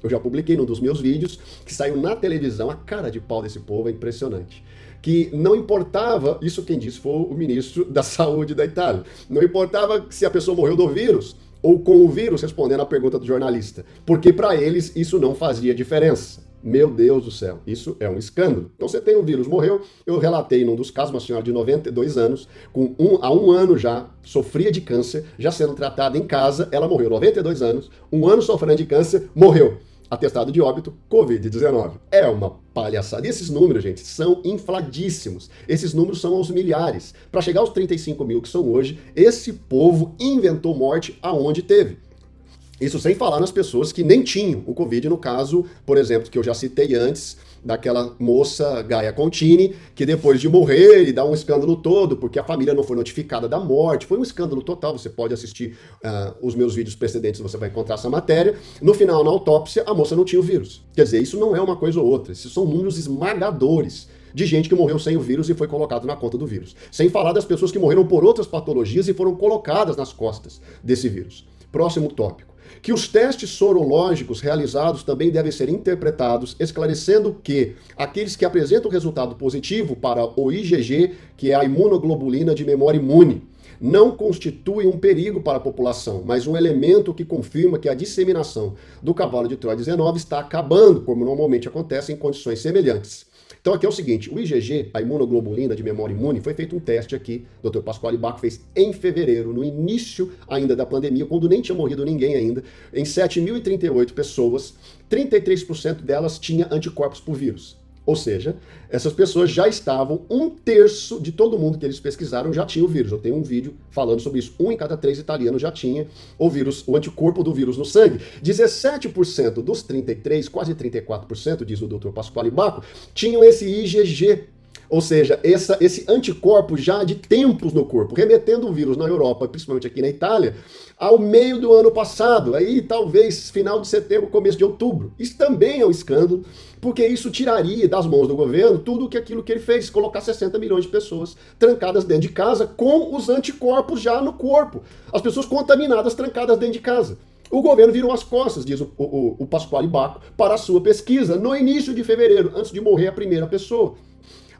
eu já publiquei num dos meus vídeos, que saiu na televisão, a cara de pau desse povo é impressionante. Que não importava, isso quem disse foi o ministro da Saúde da Itália, não importava se a pessoa morreu do vírus ou com o vírus, respondendo à pergunta do jornalista, porque para eles isso não fazia diferença. Meu Deus do céu, isso é um escândalo. Então você tem o vírus, morreu, eu relatei num dos casos, uma senhora de 92 anos, há um ano já, sofria de câncer, já sendo tratada em casa, ela morreu, 92 anos, um ano sofrendo de câncer, morreu. Atestado de óbito, Covid-19. É uma palhaçada. E esses números, gente, são infladíssimos. Esses números são aos milhares. Para chegar aos 35 mil que são hoje, esse povo inventou morte aonde teve. Isso sem falar nas pessoas que nem tinham o Covid, no caso, por exemplo, que eu já citei antes, daquela moça Gaia Contini, que depois de morrer e dar um escândalo todo, porque a família não foi notificada da morte, foi um escândalo total, você pode assistir os meus vídeos precedentes, você vai encontrar essa matéria. No final, na autópsia, a moça não tinha o vírus. Quer dizer, isso não é uma coisa ou outra, esses são números esmagadores de gente que morreu sem o vírus e foi colocado na conta do vírus. Sem falar das pessoas que morreram por outras patologias e foram colocadas nas costas desse vírus. Próximo tópico. Que os testes sorológicos realizados também devem ser interpretados, esclarecendo que aqueles que apresentam resultado positivo para o IgG, que é a imunoglobulina de memória imune, não constituem um perigo para a população, mas um elemento que confirma que a disseminação do cavalo de Troia 19 está acabando, como normalmente acontece em condições semelhantes. Então aqui é o seguinte, o IgG, a imunoglobulina de memória imune, foi feito um teste aqui, o Dr. Pasquale Bacco fez em fevereiro, no início ainda da pandemia, quando nem tinha morrido ninguém ainda, em 7.038 pessoas, 33% delas tinha anticorpos por vírus. Ou seja, essas pessoas já estavam, 1/3 de todo mundo que eles pesquisaram já tinha o vírus. Eu tenho um vídeo falando sobre isso. 1 em cada 3 italianos já tinha o vírus, o anticorpo do vírus no sangue. 17% dos 33, quase 34%, diz o Dr. Pasquale Bacco, tinham esse IgG. Ou seja, esse anticorpo já de tempos no corpo, remetendo o vírus na Europa, principalmente aqui na Itália, ao meio do ano passado, aí talvez final de setembro, começo de outubro. Isso também é um escândalo, porque isso tiraria das mãos do governo tudo aquilo que ele fez, colocar 60 milhões de pessoas trancadas dentro de casa com os anticorpos já no corpo. As pessoas contaminadas trancadas dentro de casa. O governo virou as costas, diz o Pasquale Bacco, para a sua pesquisa no início de fevereiro, antes de morrer a primeira pessoa.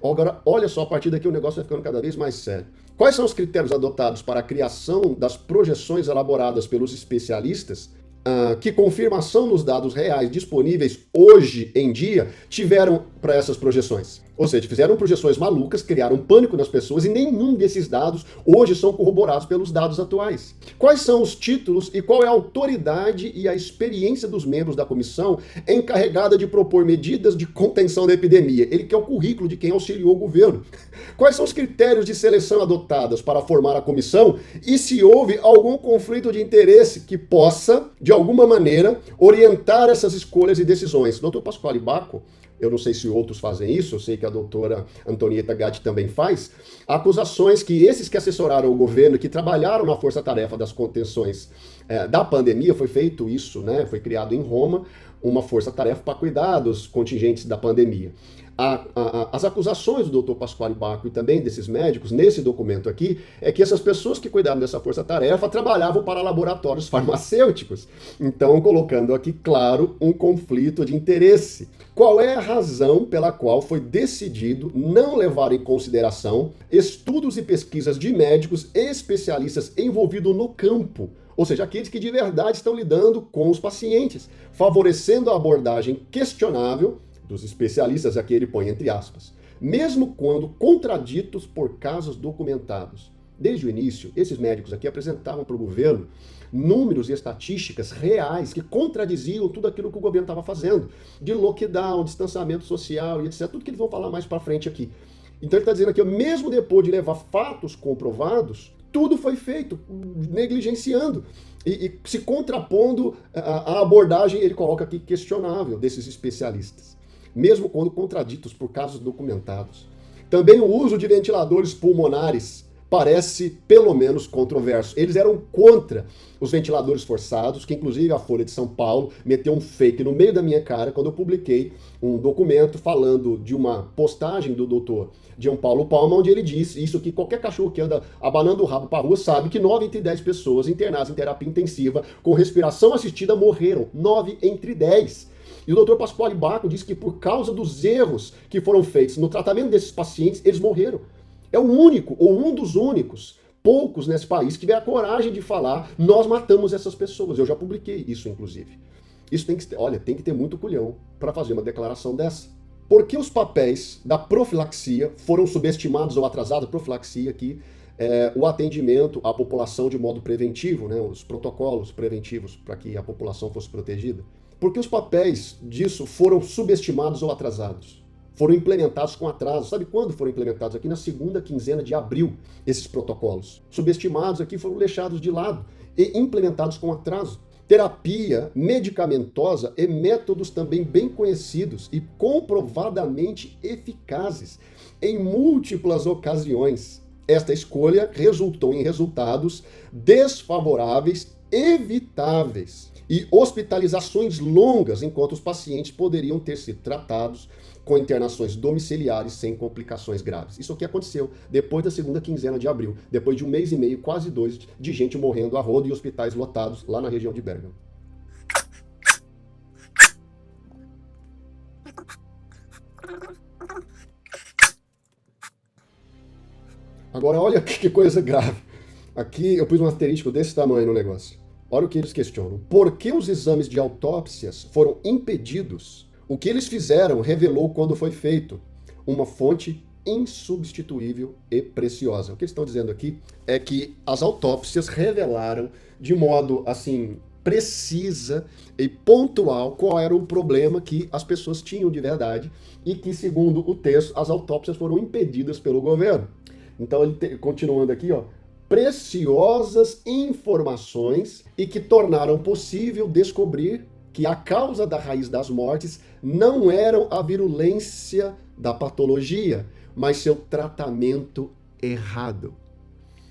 Agora, olha só, a partir daqui o negócio vai ficando cada vez mais sério. Quais são os critérios adotados para a criação das projeções elaboradas pelos especialistas que confirmação nos dados reais disponíveis hoje em dia tiveram para essas projeções? Ou seja, fizeram projeções malucas, criaram pânico nas pessoas e nenhum desses dados hoje são corroborados pelos dados atuais. Quais são os títulos e qual é a autoridade e a experiência dos membros da comissão encarregada de propor medidas de contenção da epidemia? Ele quer o currículo de quem auxiliou o governo. Quais são os critérios de seleção adotados para formar a comissão e se houve algum conflito de interesse que possa, de alguma maneira, orientar essas escolhas e decisões? Dr. Pasquale Bacco, eu não sei se outros fazem isso, eu sei que a doutora Antonieta Gatti também faz, acusações que esses que assessoraram o governo, que trabalharam na força-tarefa das contenções da pandemia, foi feito isso, né? Foi criado em Roma uma força-tarefa para cuidar dos contingentes da pandemia. As acusações do Dr. Pasquale Bacco e também desses médicos, nesse documento aqui, é que essas pessoas que cuidavam dessa força-tarefa trabalhavam para laboratórios farmacêuticos. Então, colocando aqui, claro, um conflito de interesse. Qual é a razão pela qual foi decidido não levar em consideração estudos e pesquisas de médicos e especialistas envolvidos no campo? Ou seja, aqueles que de verdade estão lidando com os pacientes, favorecendo a abordagem questionável dos especialistas, aqui ele põe entre aspas, mesmo quando contraditos por casos documentados. Desde o início, esses médicos aqui apresentavam para o governo números e estatísticas reais que contradiziam tudo aquilo que o governo estava fazendo, de lockdown, distanciamento social e etc., tudo que eles vão falar mais para frente aqui. Então ele está dizendo aqui, mesmo depois de levar fatos comprovados, tudo foi feito negligenciando e se contrapondo à abordagem, ele coloca aqui, questionável desses especialistas, mesmo quando contraditos por casos documentados. Também o uso de ventiladores pulmonares parece, pelo menos, controverso. Eles eram contra os ventiladores forçados, que inclusive a Folha de São Paulo meteu um fake no meio da minha cara quando eu publiquei um documento falando de uma postagem do doutor Gianpaolo Palma, onde ele disse isso, que qualquer cachorro que anda abanando o rabo para a rua sabe que 9 entre 10 pessoas internadas em terapia intensiva com respiração assistida morreram. 9 entre 10. E o doutor Pasquale Bacco diz que por causa dos erros que foram feitos no tratamento desses pacientes, eles morreram. É o único, ou um dos únicos, poucos nesse país que tiver a coragem de falar, nós matamos essas pessoas. Eu já publiquei isso, inclusive. Isso tem que ter, olha, tem que ter muito culhão para fazer uma declaração dessa. Por que os papéis da profilaxia foram subestimados ou atrasados? Profilaxia aqui, o atendimento à população de modo preventivo, né, os protocolos preventivos para que a população fosse protegida. Por que os papéis disso foram subestimados ou atrasados? Foram implementados com atraso. Sabe quando foram implementados? Aqui na segunda quinzena de abril, esses protocolos. Subestimados aqui foram deixados de lado e implementados com atraso. Terapia medicamentosa e métodos também bem conhecidos e comprovadamente eficazes em múltiplas ocasiões. Esta escolha resultou em resultados desfavoráveis, evitáveis, e hospitalizações longas, enquanto os pacientes poderiam ter sido tratados com internações domiciliares sem complicações graves. Isso aqui aconteceu depois da segunda quinzena de abril, depois de 1 mês e meio, quase 2, de gente morrendo a rodo e hospitais lotados lá na região de Bérgamo. Agora, olha que coisa grave. Aqui eu pus um asterisco desse tamanho no negócio. Olha o que eles questionam. Por que os exames de autópsias foram impedidos? O que eles fizeram revelou quando foi feito. Uma fonte insubstituível e preciosa. O que eles estão dizendo aqui é que as autópsias revelaram de modo, assim, precisa e pontual qual era o problema que as pessoas tinham de verdade e que, segundo o texto, as autópsias foram impedidas pelo governo. Então, continuando aqui, ó, preciosas informações e que tornaram possível descobrir que a causa da raiz das mortes não era a virulência da patologia, mas seu tratamento errado.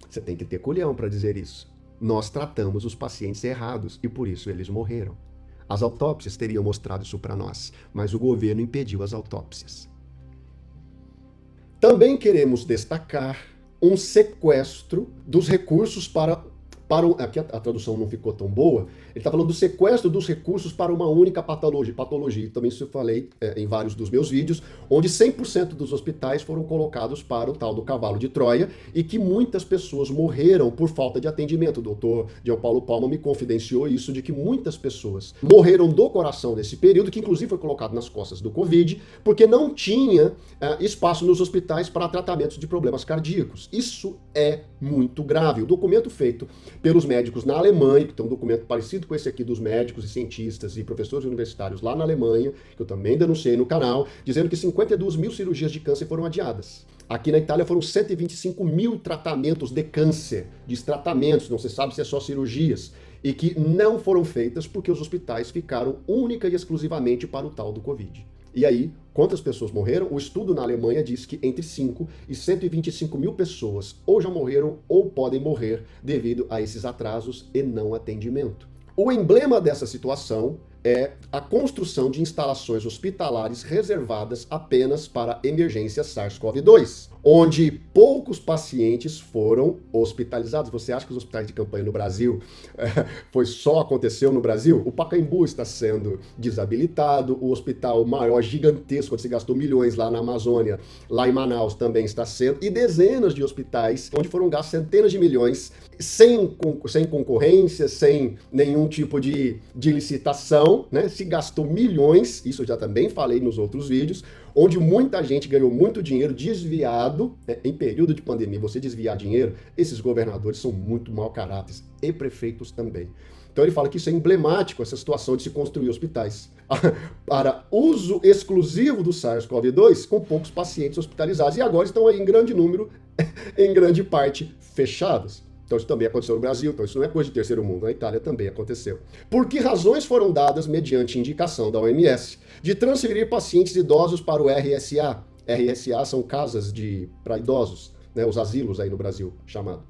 Você tem que ter culhão para dizer isso. Nós tratamos os pacientes errados e por isso eles morreram. As autópsias teriam mostrado isso para nós, mas o governo impediu as autópsias. Também queremos destacar um sequestro dos recursos para aqui a tradução não ficou tão boa, ele está falando do sequestro dos recursos para uma única patologia. Também isso eu falei em vários dos meus vídeos, onde 100% dos hospitais foram colocados para o tal do cavalo de Troia e que muitas pessoas morreram por falta de atendimento. O doutor João Paulo Palma me confidenciou isso, de que muitas pessoas morreram do coração nesse período, que inclusive foi colocado nas costas do Covid, porque não tinha espaço nos hospitais para tratamentos de problemas cardíacos. Isso é muito grave. O documento feito pelos médicos na Alemanha, que tem um documento parecido com esse aqui dos médicos e cientistas e professores universitários lá na Alemanha, que eu também denunciei no canal, dizendo que 52 mil cirurgias de câncer foram adiadas. Aqui na Itália foram 125 mil tratamentos de câncer, tratamentos, não se sabe se é só cirurgias, e que não foram feitas porque os hospitais ficaram única e exclusivamente para o tal do Covid. E aí, quantas pessoas morreram? O estudo na Alemanha diz que entre 5 e 125 mil pessoas ou já morreram ou podem morrer devido a esses atrasos e não atendimento. O emblema dessa situação é a construção de instalações hospitalares reservadas apenas para emergências SARS-CoV-2, onde poucos pacientes foram hospitalizados. Você acha que os hospitais de campanha no Brasil aconteceu no Brasil? O Pacaembu está sendo desabilitado, o hospital maior, gigantesco, onde se gastou milhões lá na Amazônia, lá em Manaus também está sendo, e dezenas de hospitais onde foram gastos centenas de milhões sem concorrência, sem nenhum tipo de licitação, né? Se gastou milhões, isso eu já também falei nos outros vídeos, onde muita gente ganhou muito dinheiro desviado, né? Em período de pandemia, você desviar dinheiro, esses governadores são muito mau caráter, e prefeitos também. Então ele fala que isso é emblemático, essa situação de se construir hospitais para uso exclusivo do SARS-CoV-2 com poucos pacientes hospitalizados, e agora estão aí em grande número, em grande parte, fechados. Então isso também aconteceu no Brasil, então isso não é coisa de terceiro mundo, na Itália também aconteceu. Por que razões foram dadas mediante indicação da OMS de transferir pacientes idosos para o RSA? RSA são casas para idosos, né, os asilos aí no Brasil, chamado.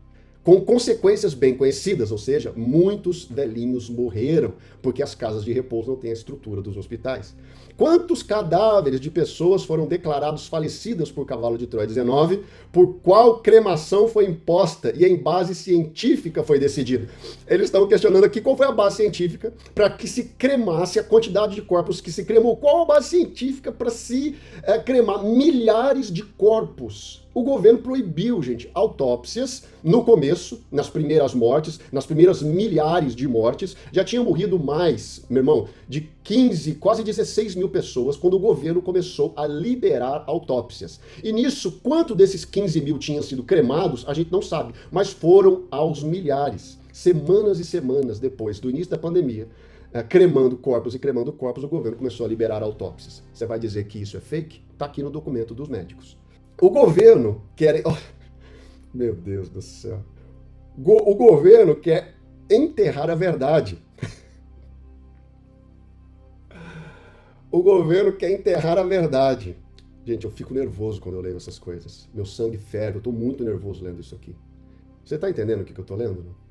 com consequências bem conhecidas, ou seja, muitos velhinhos morreram porque as casas de repouso não têm a estrutura dos hospitais. Quantos cadáveres de pessoas foram declarados falecidas por cavalo de Troia 19, por qual cremação foi imposta e em base científica foi decidido? Eles estão questionando aqui qual foi a base científica para que se cremasse a quantidade de corpos que se cremou. Qual a base científica para se cremar milhares de corpos? O governo proibiu, gente, autópsias no começo, nas primeiras mortes, nas primeiras milhares de mortes. Já tinham morrido mais, meu irmão, de 15, quase 16 mil pessoas quando o governo começou a liberar autópsias. E nisso, quanto desses 15 mil tinham sido cremados, a gente não sabe, mas foram aos milhares. Semanas e semanas depois do início da pandemia, cremando corpos, o governo começou a liberar autópsias. Você vai dizer que isso é fake? Está aqui no documento dos médicos. O governo quer... Oh, meu Deus do céu. O governo quer enterrar a verdade. O governo quer enterrar a verdade. Gente, eu fico nervoso quando eu leio essas coisas. Meu sangue ferve, eu estou muito nervoso lendo isso aqui. Você está entendendo o que eu estou lendo? Não?